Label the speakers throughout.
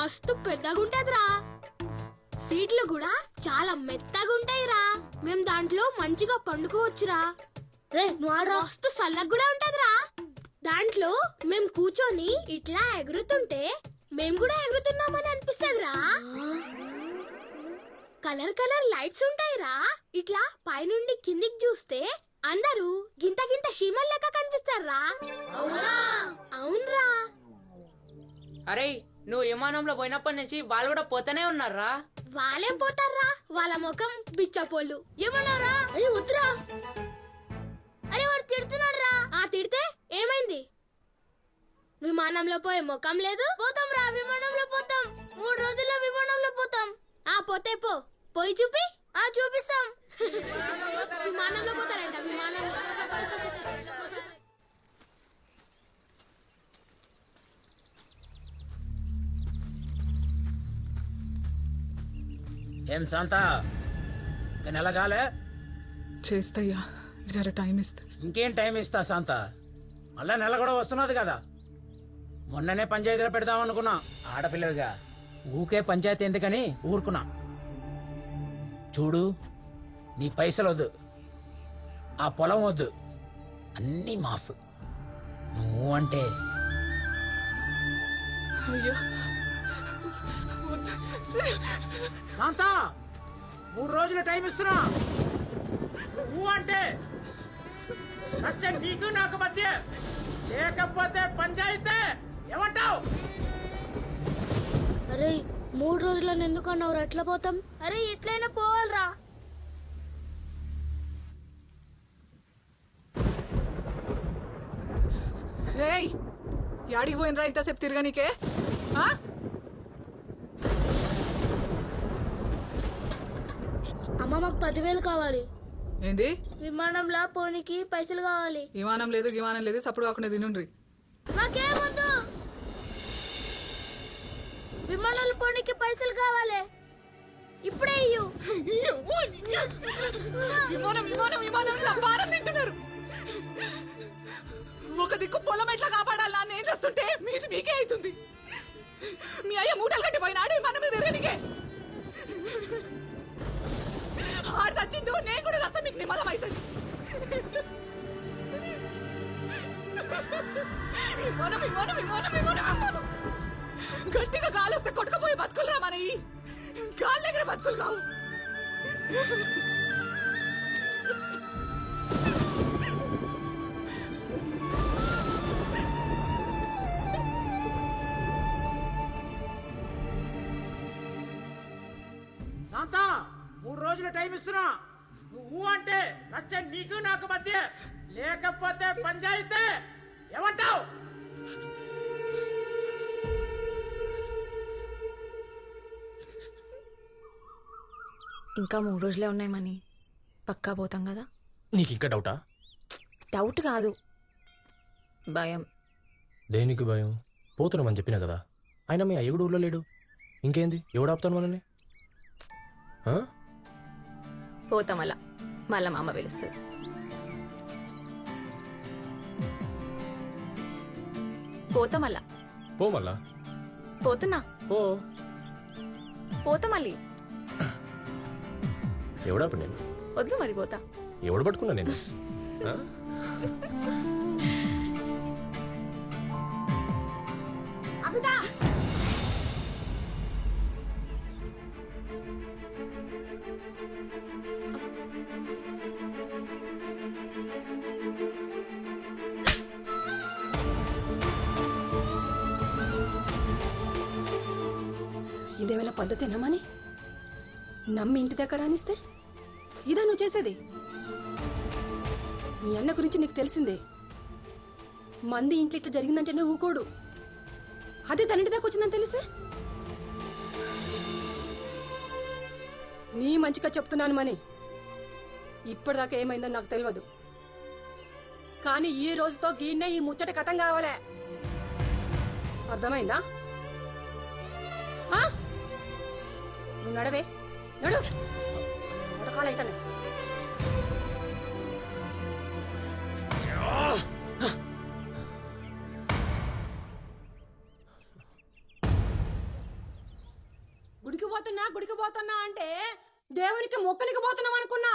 Speaker 1: మస్తు పెద్దగుంటదిరా. సీట్లు కూడా చాలా మెత్తగుంటాయిరా. మేం దాంట్లో మంచిగా పండుకోవచ్చురా. రే నువ్వు ఆడరా. మస్తు చల్లగా కూడా ఉంటదిరా. దాంట్లో మేం కూర్చొని ఇట్లా ఎగురుతుంటే మేం కూడా ఎగురుతున్నామని అనిపిస్తదిరా. కలర్ కలర్ లైట్స్ ఉంటాయిరా. ఇట్లా పైనుండి కిందికి చూస్తే అందరూ గింత గింత షీమల్ లెక్క కనిపిస్తారా. అవునరా.
Speaker 2: అరే నువ్వు విమానంలో పోయినప్పటి నుంచి వాళ్ళు కూడా పోతానే ఉన్నారా?
Speaker 1: వాళ్ళేం పోతారా, వాళ్ళ ముఖం బిచ్చపోళ్ళు. ఏమన్నారా? అరే వద్దురా. అరే వాడు తిడుతున్నాడు రా. ఆ తిడితే ఏమైంది? విమానంలో పోయే ముఖం లేదు. పోతాం రా, విమానంలో పోతాం. 3 రోజుల్లో విమానంలో పోతాం. ఆ పోతే పోయి చూపి. ఆ చూపిస్తాం. విమానంలో పోతారంట, విమానంలో.
Speaker 3: ఏం శాంత నెలగాలే
Speaker 4: చేస్తయ్యా, జర టైం ఇస్తా.
Speaker 3: ఇంకేం టైం ఇస్తా శాంత, మళ్ళా నెల కూడా వస్తున్నది కదా. మొన్ననే పంచాయతీలో పెడదామనుకున్నా. ఆడపిల్లగా ఊకే పంచాయతీ ఎందుకని ఊరుకున్నా. చూడు, నీ పైసలు వద్దు, ఆ పొలం వద్దు, అన్నీ మాఫ్. నువ్వు అంటే
Speaker 4: అయ్యా
Speaker 3: శాంత 3 రోజులు టైం ఇస్తున్నా. నువ్వు అంటే నచ్చ నీకు నాకు మధ్య, లేకపోతే పంచాయతీ ఏమంటావు?
Speaker 1: అరే 3 రోజులను ఎందుకు అన్నావు? ఎట్లా పోతాం? అరే ఎట్లయినా పోవాలరా.
Speaker 4: ఏయ్, యాడికి పోయినరా ఇంతసేపు తిరగనీకే?
Speaker 1: అమ్మ మాకు 10,000 కావాలి.
Speaker 4: ఏంది?
Speaker 1: విమానంలో పోనీకి పైసలు కావాలి.
Speaker 4: విమానం లేదు, విమానం లేదు, సప్పుడు కాకుండా తినుండ్రి.
Speaker 1: నాకేమొద్దు, విమానంలో పోనీకి పైసలు కావాలి. ఇప్పుడే ఇయ్యు.
Speaker 4: విమానం విమానం విమానం భారం తింటున్నారు. ఒక దిక్కు పొలం ఎట్లా కాపాడాలా అని ఏం చేస్తుంటే మీది మీకే అవుతుంది. మీ అయ్య మూటలు కట్టిపోయినాడు విమానం మీద తిరగనికే. ఆడు చచ్చిండు, నేను కూడా చస్తా, మీకు నిమ్మలం అవుతుంది. విమానం విమానం విమానం విమానం విమానం గట్టిగా గాలి వస్తే కొట్టుకుపోయి బతుకులు రా మనయి. గాలి దగ్గర బతుకులు కావు.
Speaker 3: శాంత 3 రోజులు టైం ఇస్తున్నా. నువ్వు అంటే నచ్చ నీకు నాకు మధ్య, లేకపోతే పంచాయతీ ఏమంటావు?
Speaker 5: ఇంకా 3 రోజులే ఉన్నాయి మనీ. పక్కా పోతాం కదా.
Speaker 6: నీకు ఇంకా డౌటా?
Speaker 5: డౌట్ కాదు, భయం.
Speaker 6: దేనికి భయం? పోతున్నామని చెప్పినా కదా. ఆయన మీ అయ్య కూడా ఊళ్ళో లేడు. ఇంకేంది, ఎవడు ఆపుతాను మనల్ని?
Speaker 5: పోతాం అలా, మళ్ళా మా అమ్మ పిలుస్తుంది. పోతాం అలా.
Speaker 6: పో మళ్ళా.
Speaker 5: పోతున్నా.
Speaker 6: ఓ
Speaker 5: పోతా మళ్ళీ.
Speaker 6: ఎవడాపు నేను?
Speaker 5: వద్దు మరి పోతా.
Speaker 6: ఎవడు పట్టుకున్నా నేను?
Speaker 5: అబిదా
Speaker 7: ఇదేమైనా పద్ధతేనామని నమ్మి ఇంటి దగ్గర రానిస్తే ఇదా నువ్వు చేసేది? మీ అన్న గురించి నీకు తెలిసిందే. మంది ఇంట్లో ఇట్లా జరిగిందంటేనే ఊకోడు. అదే తనింటి దాకా వచ్చిందని తెలిస్తే? నీ మంచిగా చెప్తున్నాను మని. ఇప్పటిదాకా ఏమైందని నాకు తెలియదు, కానీ ఈ రోజుతో గీన్నే ఈ ముచ్చట కథం కావాలే. అర్థమైందా? నువ్వు నడవే, నడు. ఉడకాలైతానే. గుడికి పోతున్నా అంటే దేవునికి మొక్కనికి పోతున్నాం అనుకున్నా.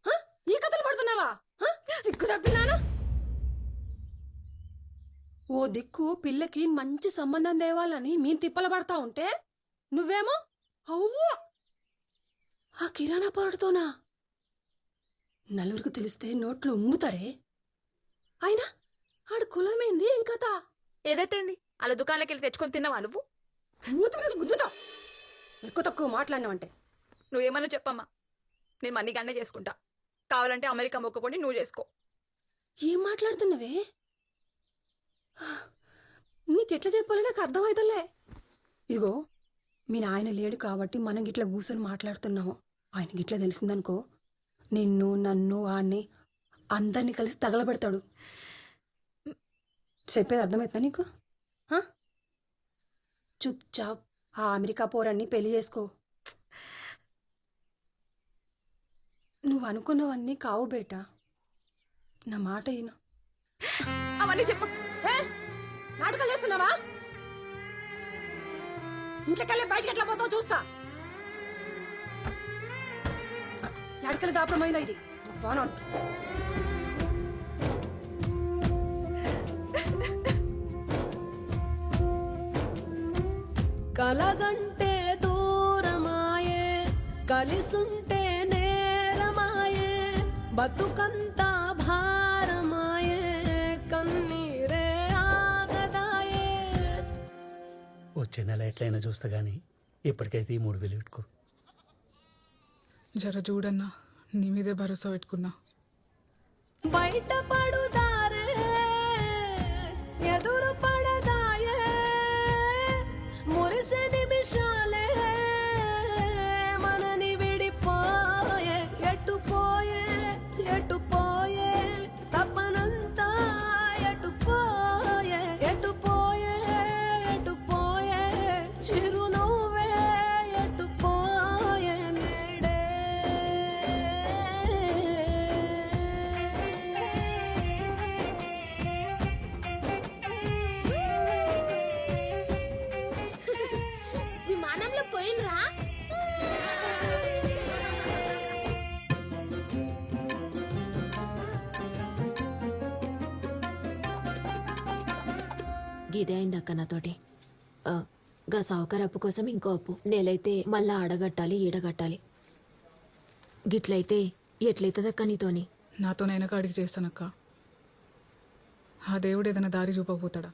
Speaker 7: హ? ఈ కథలు పడుతున్నావా? హ? సిగ్గు తప్పినాను. ఓ దిక్కు పిల్లకి మంచి సంబంధం తేవాలని మేము తిప్పలు పడతా ఉంటే నువ్వేమో అవ్వా ఆ కిరాణా పొరడుతోనా? నలుగురికి తెలిస్తే నోట్లు ఉమ్ముతారే. అయినా ఆడు కులమేంది ఏం కథ?
Speaker 4: ఏదైతేంది అలా దుకాణంలోకి వెళ్ళి తెచ్చుకొని తిన్నావా నువ్వు?
Speaker 7: మూతి మీద గుద్దుతా ఎక్కువ తక్కువ మాట్లాడినావంటే.
Speaker 4: నువ్వేమన్నా చెప్పమ్మా, నేను మనీ గండే చేసుకుంటా. కావాలంటే అమెరికా మొక్కుకొని నువ్వు చేసుకో.
Speaker 7: ఏం మాట్లాడుతున్నావే? నీకెట్లా చెప్పాలో నాకు అర్థమవుతలే. ఇదిగో మీ నాయన లేడు కాబట్టి మనం గిట్లా కూర్చొని మాట్లాడుతున్నాము. ఆయన గిట్లా తెలిసిందనుకో నిన్ను నన్ను వాణ్ణి అందరినీ కలిసి తగలబెడతాడు. చెప్పేది అర్థమవుతుందా నీకు? హ? చుప్ చాప్ ఆ అమెరికా పోరాన్ని పెళ్లి చేసుకో. నువ్వు అనుకున్నవన్నీ కావు బేటా, నా మాట అయినా.
Speaker 4: అవన్నీ చెప్పు.
Speaker 7: నాటకాలు చేస్తున్నావా? ఇంట్లోకెళ్ళి బయటకి ఎట్లా పోతావు చూస్తా. ఎడకెళ్ళి దాపడమైందా ఇది బాణానికి?
Speaker 5: కలగంటే దూరమాయే కలిసుంటే నేరమాయే బతుకంతా భారమాయే కన్నీరే ఆగదాయే.
Speaker 8: వచ్చే నెల ఎట్లయినా చూస్తా గానీ ఇప్పటికైతే ఈ 3,000 పెట్టుకో.
Speaker 9: జర చూడన్నా, నీ మీదే భరోసా పెట్టుకున్నా.
Speaker 5: బయట పడుదారే ఎదురు పడదాయే మురిసే నిమిషాలే మనని విడిపోయే ఎటు పోయే ఎటు పోయే తపనంతా ఎటు పోయే ఎటు పోయే ఎటు పోయే చిరునవ్వే ఎటు పోయే నేడే.
Speaker 1: విమానంలో పోయినరా?
Speaker 10: గిదే అయిందక్క నాతోటి. గా సావుకారు అప్పు కోసం ఇంకో అప్పు నేలైతే మళ్ళా ఆడగట్టాలి ఈడగట్టాలి. గిట్లయితే ఎట్లయితదక్క నీతోని?
Speaker 9: నాతోనైనా కాడికి చేస్తానక్క. ఆ దేవుడు ఏదైనా దారి చూపకపోతాడా?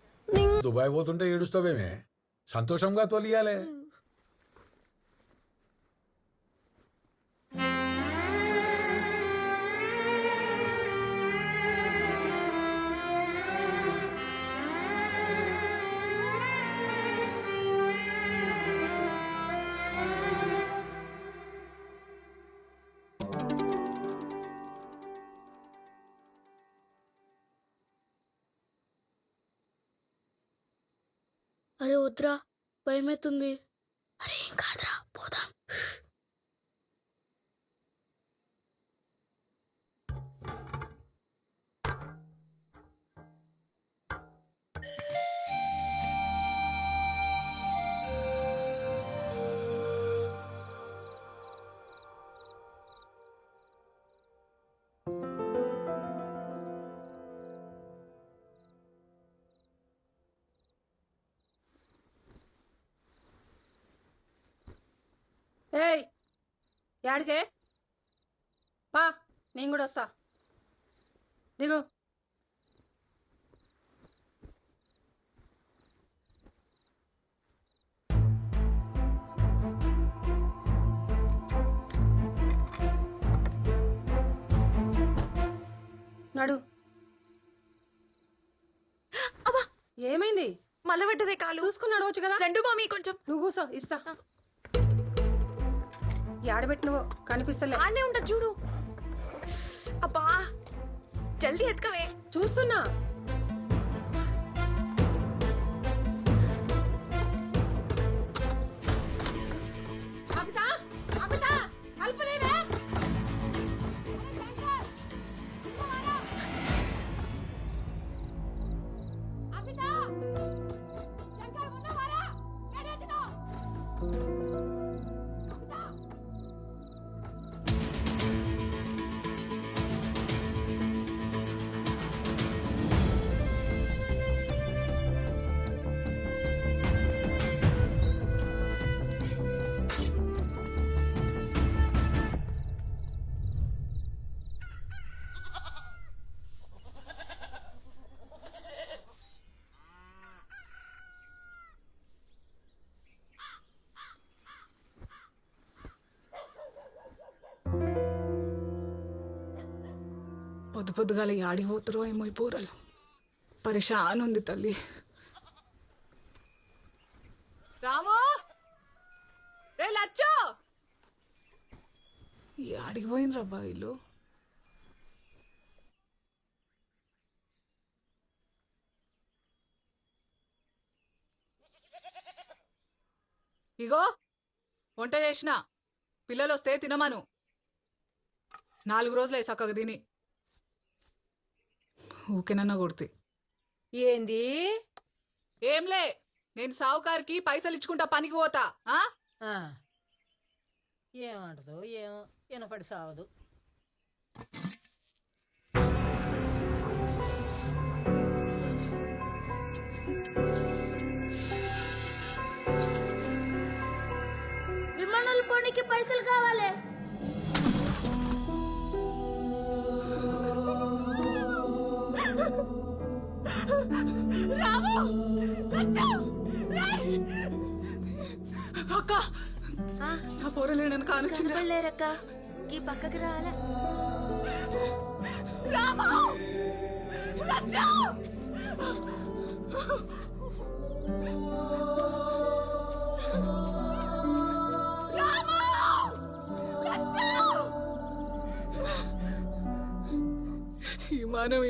Speaker 11: దుబాయ్ పోతుంటే ఏడుస్తావేమే? సంతోషంగా తోలియాలే.
Speaker 1: అరే వద్దురా, భయమవుతుంది. అరే ఏం కాదురా, పోదాం.
Speaker 7: ఏయ్ యాడికే పా, నేను కూడా వస్తా. దిగు. నడు.
Speaker 4: అబ్బా,
Speaker 7: ఏమైంది?
Speaker 4: మళ్ళీ పెట్టదే కాలు.
Speaker 7: చూసుకుని నడవచ్చు కదా.
Speaker 4: సెండు మామీ కొంచెం.
Speaker 7: నువ్వు కూసో, ఇస్తా. యాడబెట్టినవో కనిపిస్తలే.
Speaker 4: ఆనే ఉంటా చూడు. అబ్బా జల్దీ ఎత్తుకవే.
Speaker 7: చూస్తున్నా. అబితా, అబితా, కల్పదేవే. అబితా, శంకర్ ఉన్నవారా? ఎడేచినావ్?
Speaker 9: పొద్దు పొద్దుగాల యాడికి పోతారో ఏమో ఈ పూరలు పరిశాన్ ఉంది తల్లి. రాము రే లచ్చో యాడికి పోయినరా బాయిలు? ఇగో వంట చేసిన, పిల్లలు వస్తే తినమను. 4 రోజులే సక్కగా తిని ఊకేనన్నా కొడితే.
Speaker 4: ఏంది?
Speaker 9: ఏంలే, నేను సావుకారికి పైసలు ఇచ్చుకుంటా పనికి పోతా. ఆ
Speaker 4: ఏమంటదో ఏమో, వినపడి సావదు.
Speaker 1: విమానాలు పోనీకి పైసలు కావాలి.
Speaker 9: అక్క నా పోరలేనని కానొచ్చింది.
Speaker 10: కనపడలేరక్క ఈ పక్కకి రాలే.
Speaker 9: రామా లచ్చో! రామా! లచ్చో! ఈ మానవ